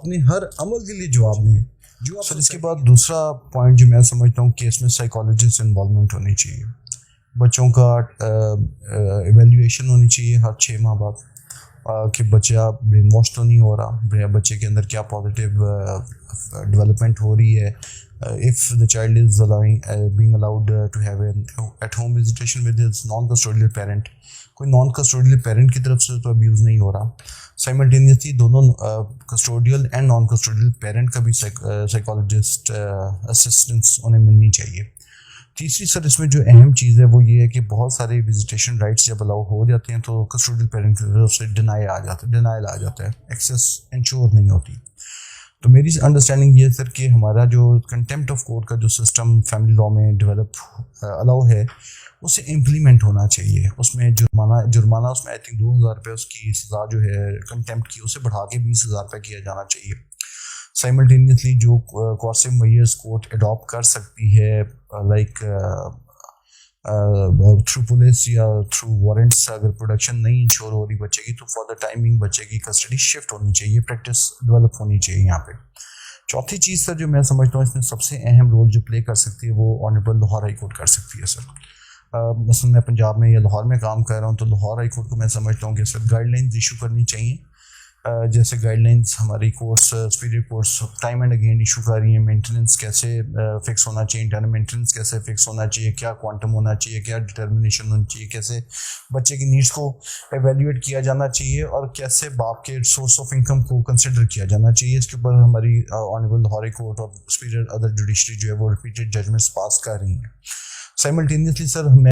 اپنے ہر عمل کے لیے جواب دیں. سر اس کے بعد دوسرا پوائنٹ جو میں سمجھتا ہوں کہ اس میں سائیکالوجسٹ انوالومنٹ ہونی چاہیے. بچوں کا ایویلیویشن ہونی چاہیے ہر 6 ماہ بعد کہ بچہ برین واش تو نہیں ہو رہا, بچے کے اندر کیا پازیٹیو ڈیولپمنٹ ہو رہی ہے. if the child is being allowed to have an at home visitation with his non-custodial parent, کوئی نان کسٹوڈیل پیرنٹ کی طرف سے تو ابیوز نہیں ہو رہا. سائملٹینیسلی دونوں custodial and non custodial parent کا بھی سائیکالوجسٹ اسسٹنس انہیں ملنی چاہیے. تیسری سر اس میں جو اہم چیز ہے وہ یہ ہے کہ بہت سارے وزیٹیشن رائٹس جب الاؤ ہو جاتے ہیں تو کسٹوڈیل پیرنٹ کی طرف سے ڈینائل آ جاتا ہے, ایکسیس انشور نہیں ہوتی. تو میری انڈرسٹینڈنگ یہ ہے سر کہ ہمارا جو کنٹیمپٹ آف کورٹ کا جو سسٹم فیملی لاء میں ڈیولپ الاؤ ہے اسے امپلیمنٹ ہونا چاہیے. اس میں جرمانہ اس میں آئی تھنک 2000 روپے اس کی سزا جو ہے کنٹیمپٹ کی اسے بڑھا کے 20,000 روپے کیا جانا چاہیے. سائملٹینیسلی جو کوارسو میئرز کورٹ اڈاپٹ کر سکتی ہے لائک تھرو پولیس یا تھرو وارنٹس, اگر پروڈکشن نہیں انشور ہو رہی بچے کی تو فار دا ٹائمنگ بچے کی کسٹڈی شفٹ ہونی چاہیے, پریکٹس ڈیولپ ہونی چاہیے یہاں پہ. چوتھی چیز سر جو میں سمجھتا ہوں اس میں سب سے اہم رول جو پلے کر سکتی ہے وہ آنریبل لاہور ہائی کورٹ کر سکتی ہے سر. مثلا میں پنجاب میں یا لاہور میں کام کر رہا ہوں تو لاہور ہائی کورٹ کو میں سمجھتا ہوں کہ سر گائیڈ لائنز ایشو کرنی چاہیے. جیسے گائیڈ لائنز ہماری courts superior courts time and again issue کر رہی ہیں. مینٹیننس کیسے فکس ہونا چاہیے, انٹرنل مینٹیننس کیسے فکس ہونا چاہیے, کیا کوانٹم ہونا چاہیے, کیا ڈٹرمنیشن ہونی چاہیے, کیسے بچے کی نیڈس کو ایویلیویٹ کیا جانا چاہیے اور کیسے باپ کے سورس آف انکم کو کنسیڈر کیا جانا چاہیے. اس کے اوپر ہماری آنریبل لاہور ہائی کورٹ اور سپیریئر ادر جوڈیشری جو ہے وہ ریپیٹڈ ججمنٹس پاس کر رہی ہیں. سائملٹینیسلی سر